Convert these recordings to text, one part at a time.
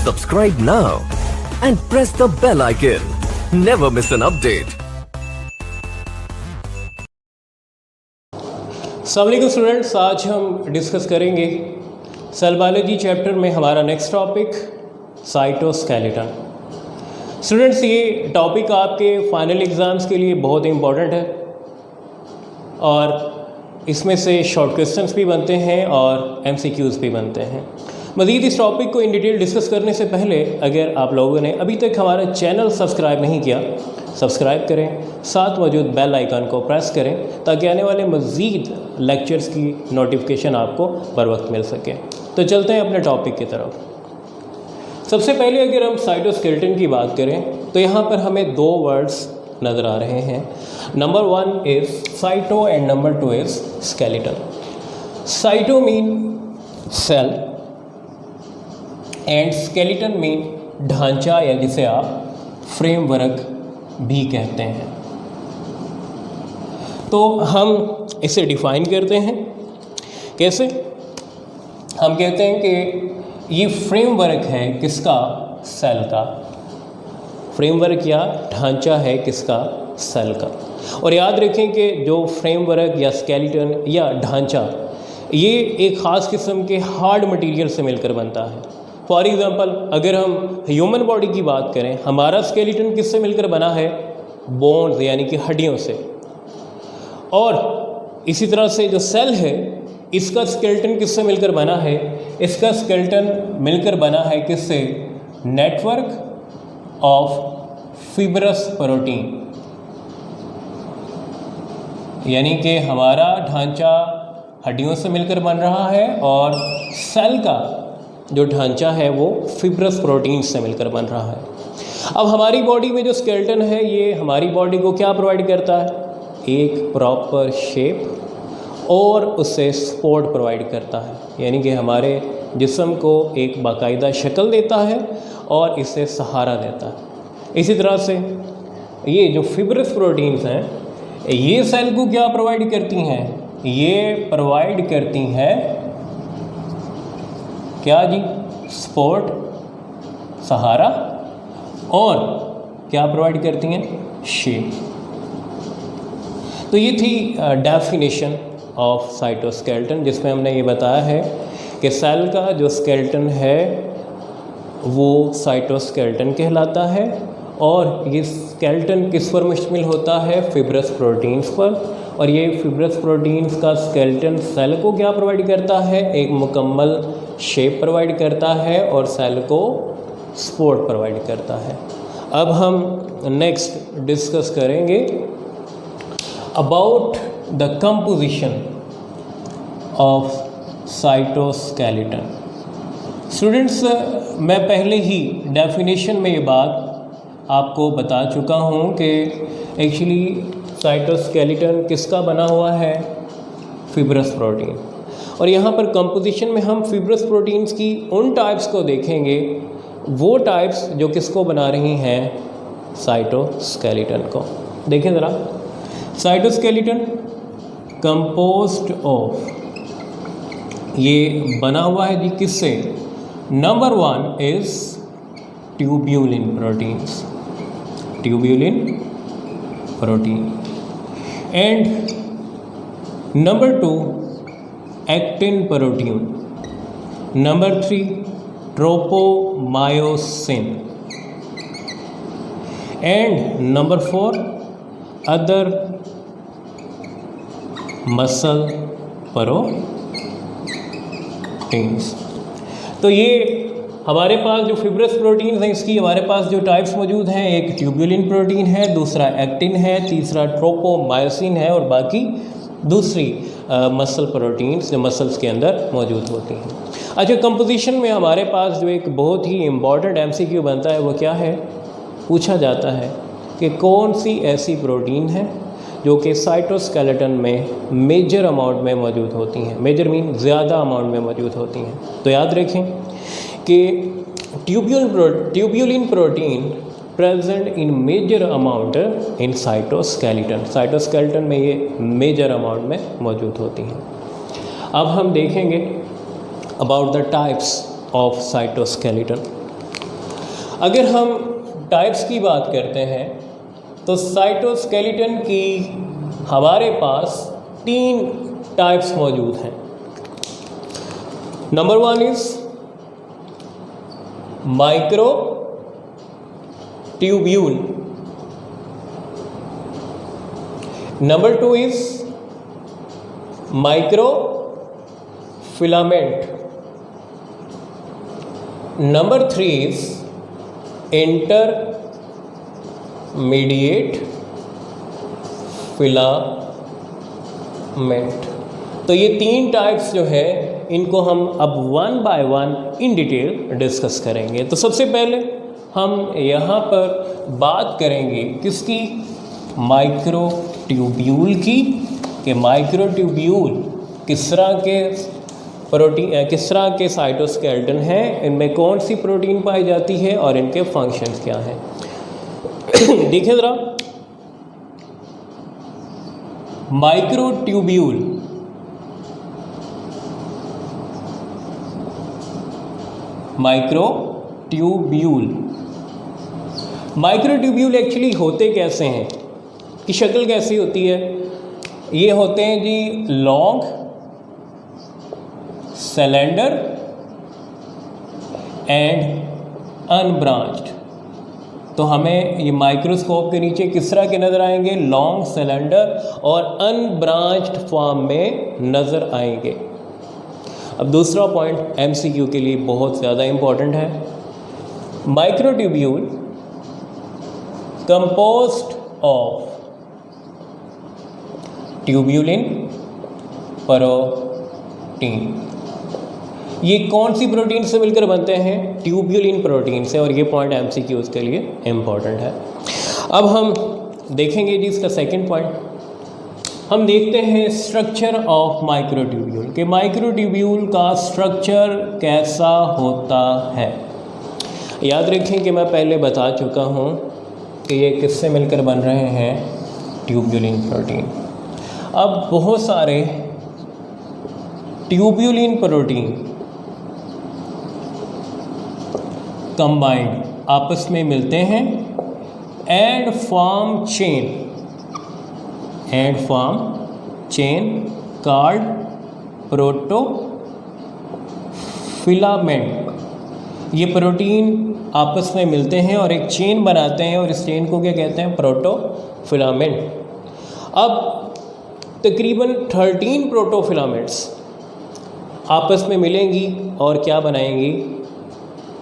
Subscribe now and press the bell icon. Never miss an update. अस्सलाम वालेकुम students, आज हम डिस्कस करेंगे सेल बायोलॉजी चैप्टर में हमारा नेक्स्ट टॉपिक साइटोस्केलेटन। स्टूडेंट्स, ये टॉपिक आपके फाइनल एग्ज़ाम्स के लिए बहुत इंपॉर्टेंट है और इसमें से शॉर्ट क्वेश्चंस भी बनते हैं और एमसीक्यूज़ भी बनते हैं। मज़ीद इस टॉपिक को इन डिटेल डिस्कस करने से पहले अगर आप लोगों ने अभी तक हमारा चैनल सब्सक्राइब नहीं किया, सब्सक्राइब करें, साथ मौजूद बेल आइकन को प्रेस करें ताकि आने वाले मज़ीद लेक्चर्स की नोटिफिकेशन आपको बर वक्त मिल सके। तो चलते हैं अपने टॉपिक की तरफ। सबसे पहले अगर हम साइटोस्केलेटन की बात करें तो यहाँ पर हमें दो वर्ड्स नज़र आ रहे हैं। Number 1 is cyto and number 2 is skeleton. Cyto mean cell and skeleton mean ढांचा या जिसे आप फ्रेमवर्क भी कहते हैं। तो हम इसे डिफ़ाइन करते हैं। कैसे? हम कहते हैं कि ये फ्रेमवर्क है किसका? सेल का। फ्रेमवर्क या ढांचा है किसका? सेल का। और याद रखें कि जो फ्रेमवर्क या स्केलेटन या ढांचा ये एक ख़ास किस्म के हार्ड मटेरियल से मिलकर बनता है। फॉर एग्ज़ाम्पल अगर हम ह्यूमन बॉडी की बात करें, हमारा स्केलेटन किससे मिलकर बना है? बोन्स यानी कि हड्डियों से। और इसी तरह से जो सेल है इसका स्केलेटन किससे मिलकर बना है? इसका स्केलेटन मिलकर बना है किससे? Network of fibrous protein. यानी कि हमारा ढांचा हड्डियों से मिलकर बन रहा है और सेल का जो ढांचा है वो फिब्रस प्रोटीन से मिलकर बन रहा है। अब हमारी बॉडी में जो स्केलेटन है ये हमारी बॉडी को क्या प्रोवाइड करता है? एक प्रॉपर शेप और उससे सपोर्ट प्रोवाइड करता है, यानी कि हमारे जिस्म को एक बाकायदा शक्ल देता है और इससे सहारा देता है। इसी तरह से ये जो फिब्रस प्रोटीन्स हैं ये सेल को क्या प्रोवाइड करती हैं? ये प्रोवाइड करती हैं क्या जी? सपोर्ट, सहारा, और क्या प्रोवाइड करती हैं? शेप। तो ये थी डेफिनेशन ऑफ साइटोस्केलेटन, जिसमें हमने ये बताया है कि सेल का जो स्केलेटन है वो साइटोस्केलेटन कहलाता है और ये स्केलेटन किस पर मुश्तमिल होता है? फिब्रस प्रोटीन्स पर। और ये फिब्रस प्रोटीन्स का स्केलेटन सेल को क्या प्रोवाइड करता है? एक मुकम्मल शेप प्रोवाइड करता है और सेल को सपोर्ट प्रोवाइड करता है। अब हम नेक्स्ट डिस्कस करेंगे about the composition of cytoskeleton. Students, मैं पहले ही डेफिनेशन में ये बात आपको बता चुका हूँ कि एक्चुअली साइटोस्केलेटन किसका बना हुआ है? Fibrous protein. और यहाँ पर कंपोजिशन में हम फिब्रस प्रोटीन्स की उन टाइप्स को देखेंगे, वो टाइप्स जो किसको बना रही हैं? साइटोस्केलेटन को। देखें ज़रा, साइटोस्केलेटन कंपोज्ड ऑफ, ये बना हुआ है जी किससे? Number 1 is tubulin proteins, tubulin protein, and number 2 actin protein, number 3 tropomyosin, and number 4 other muscle proteins. तो ये हमारे पास जो फिब्रस प्रोटीन्स हैं इसकी हमारे पास जो टाइप्स मौजूद हैं, एक ट्यूब्यूलिन प्रोटीन है, दूसरा एक्टिन है, तीसरा ट्रोपोमायोसिन है और बाकी दूसरी मसल प्रोटीन्स जो मसल्स के अंदर मौजूद होती हैं। अच्छा, कंपोजिशन में हमारे पास जो एक बहुत ही इम्पॉर्टेंट एमसीक्यू बनता है वो क्या है? पूछा जाता है कि कौन सी ऐसी प्रोटीन है जो कि साइटोस्केलेटन में मेजर अमाउंट में मौजूद होती हैं। मेजर मीन ज़्यादा अमाउंट में मौजूद होती हैं। तो याद रखें कि tubulin protein present in major amount in cytoskeleton. Cytoskeleton में ये मेजर अमाउंट में मौजूद होती हैं। अब हम देखेंगे about the types of cytoskeleton. अगर हम टाइप्स की बात करते हैं तो साइटोस्केलेटन की हमारे पास 3 टाइप्स मौजूद हैं। Number 1 is micro tubule, number 2 is micro filament, number 3 is intermediate filament. तो ये 3 टाइप्स जो है इनको हम अब 1 बाय 1 इन डिटेल डिस्कस करेंगे। तो सबसे पहले हम यहाँ पर बात करेंगे किसकी, माइक्रो ट्यूब्यूल की, कि माइक्रो ट्यूब्यूल किस तरह के प्रोटीन, किस तरह के साइटोस्केलेटन हैं, इनमें कौन सी प्रोटीन पाई जाती है और इनके फंक्शंस क्या हैं। देखिए ज़रा, micro tubule micro tubule actually होते कैसे हैं, कि शक्ल कैसी होती है। ये होते हैं जी लॉन्ग सिलेंडर एंड अनब्रांच्ड। तो हमें ये माइक्रोस्कोप के नीचे किस तरह के नज़र आएंगे, लॉन्ग सिलेंडर और अनब्रांच्ड फॉर्म में नज़र आएंगे। अब दूसरा पॉइंट एमसीक्यू के लिए बहुत ज़्यादा इम्पॉर्टेंट है। Microtubule composed of tubulin protein. ये कौन सी प्रोटीन से मिलकर बनते हैं, ट्यूब्यूलिन प्रोटीन से, और ये पॉइंट एमसीक्यूज के लिए इम्पॉर्टेंट है। अब हम देखेंगे जी इसका सेकंड पॉइंट, हम देखते हैं स्ट्रक्चर ऑफ माइक्रोट्यूब्यूल, कि माइक्रोट्यूब्यूल का स्ट्रक्चर कैसा होता है। याद रखें कि मैं पहले बता चुका हूँ कि ये किससे मिलकर बन रहे हैं, ट्यूब्यूलिन प्रोटीन। अब बहुत सारे ट्यूब्यूलिन प्रोटीन कंबाइंड आपस में मिलते हैं and form chain called protofilament. ये प्रोटीन आपस में मिलते हैं और एक चेन बनाते हैं, और इस चेन को क्या कहते हैं, प्रोटोफिलामेंट। अब तकरीबन 13 प्रोटोफिलामेंट्स आपस में मिलेंगी और क्या बनाएंगी,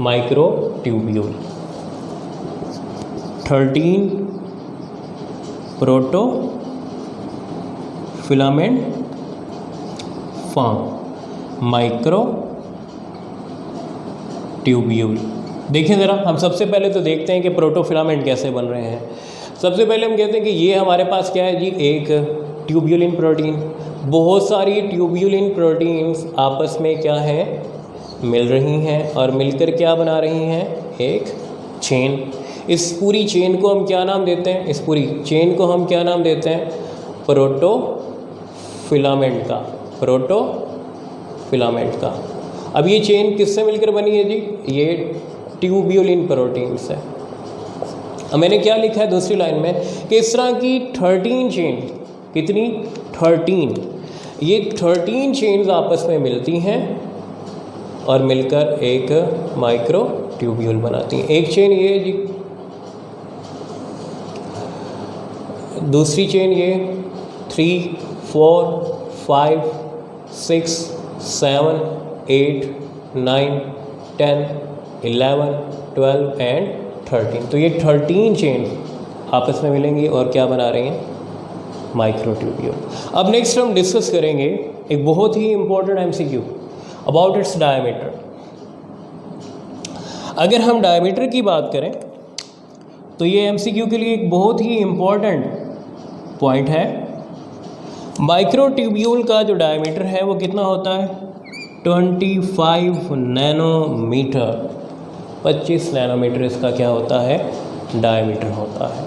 माइक्रोट्यूब्यूल। 13 protofilament form microtubule. देखिए ज़रा, हम सबसे पहले तो देखते हैं कि प्रोटोफिलामेंट कैसे बन रहे हैं। सबसे पहले हम कहते हैं कि ये हमारे पास क्या है जी, एक ट्यूब्यूलिन प्रोटीन। बहुत सारी ट्यूब्यूलिन प्रोटीन्स आपस में क्या है, मिल रही हैं और मिलकर क्या बना रही हैं, एक चेन। इस पूरी चेन को हम क्या नाम देते हैं, इस पूरी चेन को हम क्या नाम देते हैं, प्रोटोफिलामेंट का। अब ये चेन किससे मिलकर बनी है जी, ये ट्यूब्यूलिन प्रोटीन से। अब मैंने क्या लिखा है दूसरी लाइन में कि इस तरह की 13 चेन, कितनी, 13, ये 13 चेन्स आपस में मिलती हैं और मिलकर एक माइक्रोट्यूब्यूल बनाती हैं। एक चेन ये जी, दूसरी चेन ये, 3, 4, 5, 6, 7, 8, 9, 10, 11, 12 एंड 13। तो ये 13 चेन आपस में मिलेंगी और क्या बना रही हैं, माइक्रोट्यूब्यूल। अब नेक्स्ट हम डिस्कस करेंगे एक बहुत ही important MCQ about its diameter. अगर हम डायमीटर की बात करें तो ये एमसीक्यू के लिए एक बहुत ही इंपॉर्टेंट पॉइंट है। माइक्रोट्यूब्यूल का जो डायमीटर है वो कितना होता है, 25 नैनोमीटर। 25 नैनोमीटर इसका क्या होता है, डायमीटर होता है।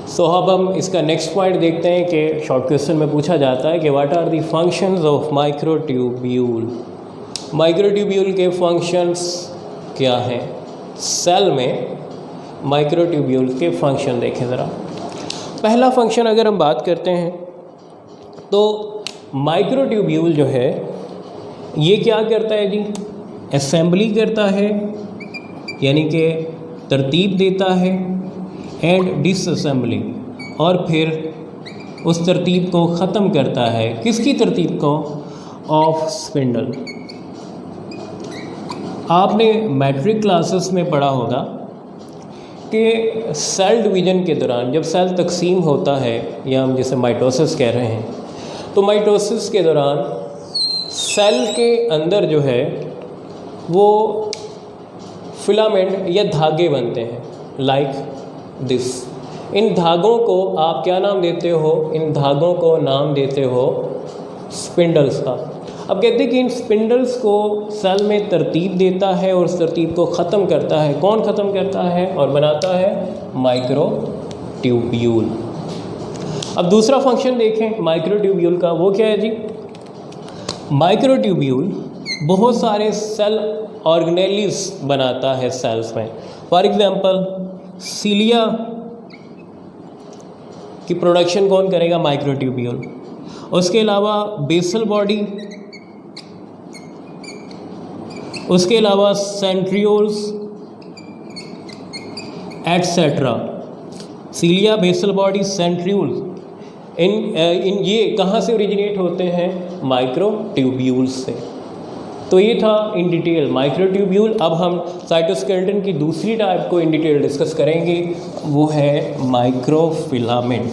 सो अब हम इसका नेक्स्ट पॉइंट देखते हैं कि शॉर्ट क्वेश्चन में पूछा जाता है कि what are the functions of microtubule. Microtubule के फंक्शंस क्या हैं। सेल में माइक्रोट्यूब्यूल के फंक्शन देखें ज़रा। पहला फंक्शन अगर हम बात करते हैं तो माइक्रोट्यूब्यूल जो है ये क्या करता है जी, असेंबली करता है यानी कि तरतीब देता है, एंड डिसअसेंबली, और फिर उस तरतीब को ख़त्म करता है। किसकी तरतीब को? Of spindle. आपने मैट्रिक क्लासेस में पढ़ा होगा कि सेल डिवीज़न के दौरान जब सेल तकसीम होता है, या हम जिसे माइटोसिस कह रहे हैं, तो माइटोसिस के दौरान सेल के अंदर जो है वो फिलामेंट या धागे बनते हैं, लाइक दिस। इन धागों को आप क्या नाम देते हो? इन धागों को नाम देते हो स्पिंडल्स का। अब कहते हैं कि इन स्पिंडल्स को सेल में तरतीब देता है और उस तरतीब को ख़त्म करता है। कौन ख़त्म करता है और बनाता है? माइक्रोट्यूब्यूल। अब दूसरा फंक्शन देखें माइक्रोट्यूब्यूल का, वो क्या है जी? माइक्रोट्यूब्यूल बहुत सारे सेल ऑर्गेनेलिस बनाता है सेल्स में। फॉर एग्जांपल सीलिया की प्रोडक्शन कौन करेगा? माइक्रोट्यूब्यूल। उसके अलावा बेसल बॉडी, उसके अलावा centrioles etcetera. Cilia, basal body, centrioles, इन ये कहाँ से ओरिजिनेट होते हैं? माइक्रोट्यूब्यूल्स से। तो ये था इन डिटेल माइक्रोट्यूब्यूल। अब हम साइटोस्केलेटन की दूसरी टाइप को इन डिटेल डिस्कस करेंगे, वो है माइक्रोफिलामेंट।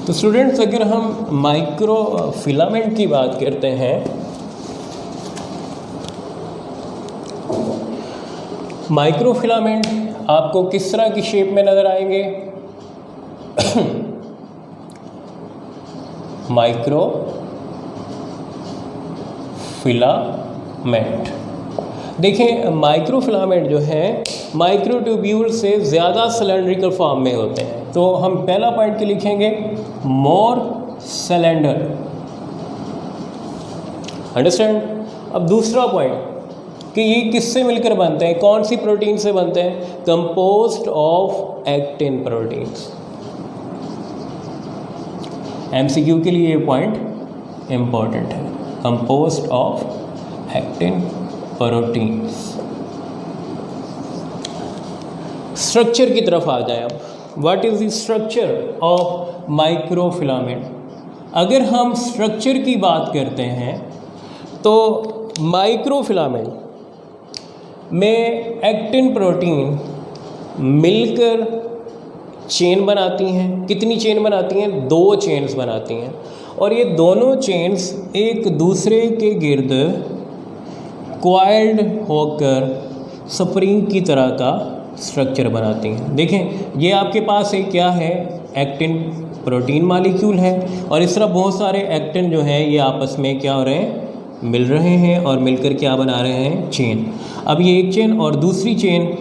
तो स्टूडेंट्स, अगर हम माइक्रोफिलामेंट की बात करते हैं, माइक्रोफिलामेंट आपको किस तरह की शेप में नज़र आएंगे? माइक्रोफिलामेंट। देखें, माइक्रोफिलामेंट जो है माइक्रोट्यूब्यूल से ज़्यादा सिलेंड्रिकल फॉर्म में होते हैं। तो हम पहला पॉइंट के लिखेंगे मोर सिलेंडर। अंडरस्टैंड? अब दूसरा पॉइंट कि ये किससे मिलकर बनते हैं, कौन सी प्रोटीन से बनते हैं? Composed of actin proteins. MCQ के लिए ये पॉइंट इम्पॉर्टेंट है, composed of actin proteins. Structure की तरफ आ जाए अब। What is the structure of microfilament? अगर हम स्ट्रक्चर की बात करते हैं तो माइक्रोफिलामेंट में एक्टिन प्रोटीन मिलकर चेन बनाती हैं। कितनी चेन बनाती हैं? 2 चेन्स बनाती हैं, और ये दोनों चेन्स एक दूसरे के गिर्द कॉइल्ड होकर स्प्रिंग की तरह का स्ट्रक्चर बनाती हैं। देखें, ये आपके पास एक क्या है? एक्टिन प्रोटीन मॉलिक्यूल है, और इस तरह बहुत सारे एक्टिन जो हैं ये आपस में क्या हो रहे हैं? मिल रहे हैं, और मिलकर क्या बना रहे हैं? चेन। अब ये एक चेन और दूसरी चेन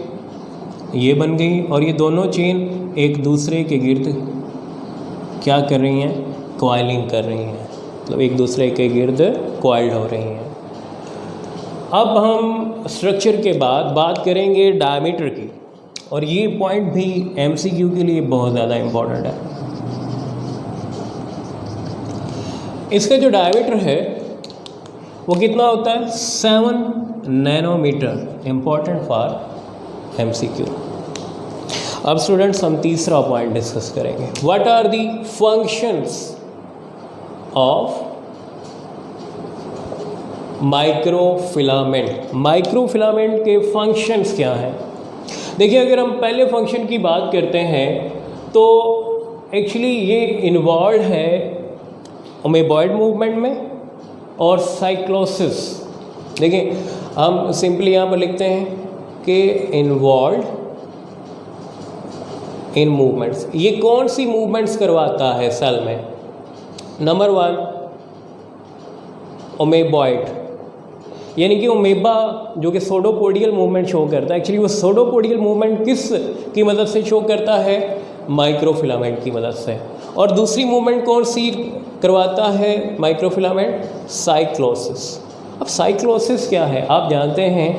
ये बन गई, और ये दोनों चेन एक दूसरे के गिर्द क्या कर रही हैं? कॉइलिंग कर रही हैं, मतलब एक दूसरे के गिर्द कॉइल्ड हो रही हैं। अब हम स्ट्रक्चर के बाद बात करेंगे डायमीटर की, और ये पॉइंट भी एमसीक्यू के लिए बहुत ज़्यादा इम्पोर्टेंट है। इसका जो डायमीटर है वो कितना होता है? 7 नैनोमीटर। Important for MCQ. अब स्टूडेंट्स, हम तीसरा पॉइंट डिस्कस करेंगे। What are the functions of microfilament? Microfilament के फंक्शंस क्या हैं? देखिए, अगर हम पहले फंक्शन की बात करते हैं तो एक्चुअली ये इन्वॉल्व है अमीबॉइड मूवमेंट में और साइक्लोसिस। देखिए, हम सिंपली यहाँ पर लिखते हैं कि इन्वॉल्व इन मूवमेंट्स। ये कौन सी मूवमेंट्स करवाता है सेल में? नंबर 1, अमीबॉइड, यानी कि अमीबा जो कि सोडोपोडियल मूवमेंट शो करता है। एक्चुअली वो सोडोपोडियल मूवमेंट किस की मदद से शो करता है? माइक्रोफिलामेंट की मदद से। और दूसरी मूवमेंट कौन सी करवाता है माइक्रोफिलामेंट? साइक्लोसिस। अब साइक्लोसिस क्या है? आप जानते हैं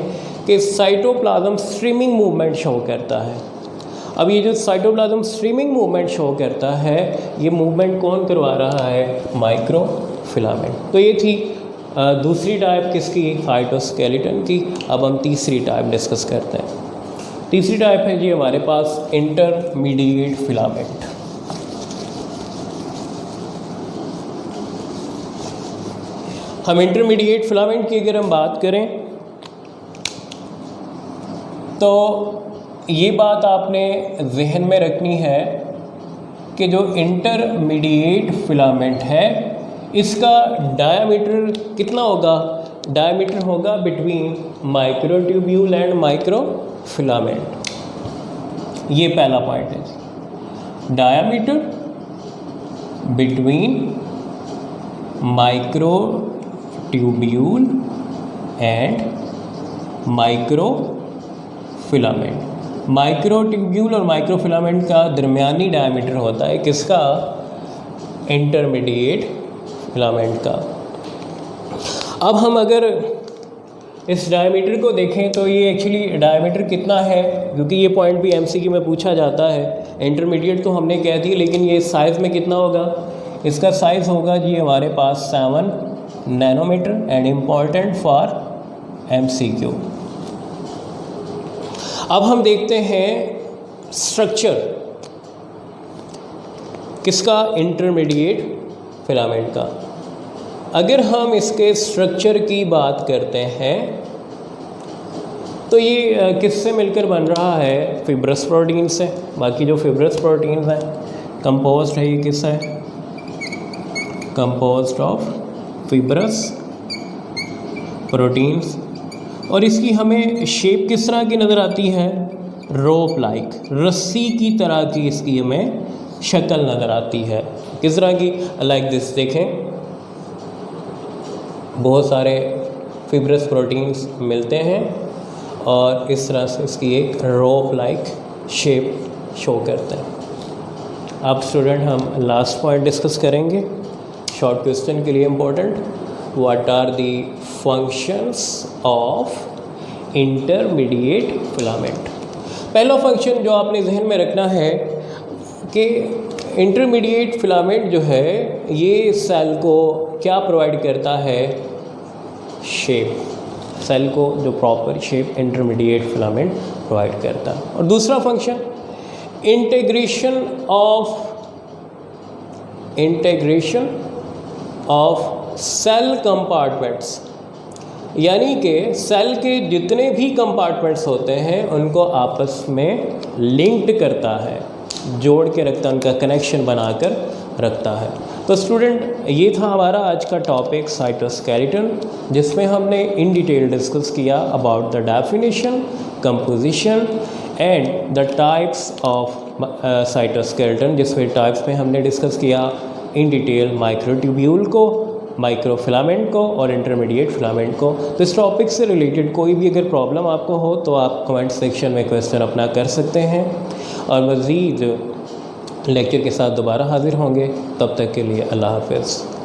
कि साइटोप्लाज्म स्ट्रीमिंग मूवमेंट शो करता है। अब ये जो साइटोप्लाज्म स्ट्रीमिंग मूवमेंट शो करता है, ये मूवमेंट कौन करवा रहा है? माइक्रोफिलामेंट। तो ये थी दूसरी टाइप किसकी? साइटोस्केलेटन की। अब हम तीसरी टाइप डिस्कस करते हैं। तीसरी टाइप है जी हमारे पास इंटरमीडिएट फिलामेंट। हम इंटरमीडिएट फिलामेंट की अगर हम बात करें तो ये बात आपने जहन में रखनी है कि जो इंटरमीडिएट फिलामेंट है इसका डायामीटर कितना होगा? डायामीटर होगा बिटवीन माइक्रोट्यूब्यूल एंड माइक्रोफिलामेंट। ये पहला पॉइंट है, diameter between microtubule and microfilament. Microtubule और माइक्रोफिलामेंट का दरमियानी डायमीटर होता है किसका? इंटरमीडिएट फिलामेंट का। अब हम अगर इस डायमीटर को देखें तो ये एक्चुअली डायमीटर कितना है, क्योंकि ये पॉइंट भी एमसीक्यू में पूछा जाता है। इंटरमीडिएट तो हमने कह दी, लेकिन ये साइज़ में कितना होगा? इसका साइज़ होगा जी हमारे पास 7 nanometre and important for MCQ. अब हम देखते हैं स्ट्रक्चर किसका? इंटरमीडिएट फिलामेंट का। अगर हम इसके स्ट्रक्चर की बात करते हैं तो ये किससे मिलकर बन रहा है? फिब्रस प्रोटीन से। बाकी जो फिब्रस प्रोटीन्स हैं कंपोज्ड है, ये किस है? Composed of fibrous proteins. और इसकी हमें शेप किस तरह की नज़र आती है? रोप लाइक, रस्सी की तरह की इसकी हमें शक्ल नज़र आती है। किस तरह की? Like this. देखें, बहुत सारे फिब्रस प्रोटीन्स मिलते हैं और इस तरह से इसकी एक रोप लाइक शेप शो करते हैं। अब स्टूडेंट हम लास्ट पॉइंट डिस्कस करेंगे शॉर्ट क्वेश्चन के लिए important. What are the functions of intermediate filament? पहला फंक्शन जो आपने जहन में रखना है कि इंटरमीडिएट फिलामेंट जो है ये सेल को क्या प्रोवाइड करता है? शेप। सेल को जो proper shape intermediate filament provide करता है। और दूसरा function integration of cell compartments, यानी कि सेल के जितने भी कंपार्टमेंट्स होते हैं उनको आपस में लिंक्ड करता है, जोड़ के रखता है, उनका कनेक्शन बनाकर रखता है। तो स्टूडेंट ये था हमारा आज का टॉपिक साइटोस्केलेटन, जिसमें हमने इन डिटेल डिस्कस किया about the definition, composition and the types of cytoskeleton, जिसमें टाइप्स में हमने डिस्कस किया इन डिटेल माइक्रोट्यूब्यूल को, माइक्रोफिलामेंट को और इंटरमीडिएट फिलामेंट को। तो इस टॉपिक से रिलेटेड कोई भी अगर प्रॉब्लम आपको हो तो आप कमेंट सेक्शन में क्वेश्चन अपना कर सकते हैं और मज़ीद लेक्चर के साथ दोबारा हाज़िर होंगे। तब तक के लिए अल्लाह हाफ़िज़।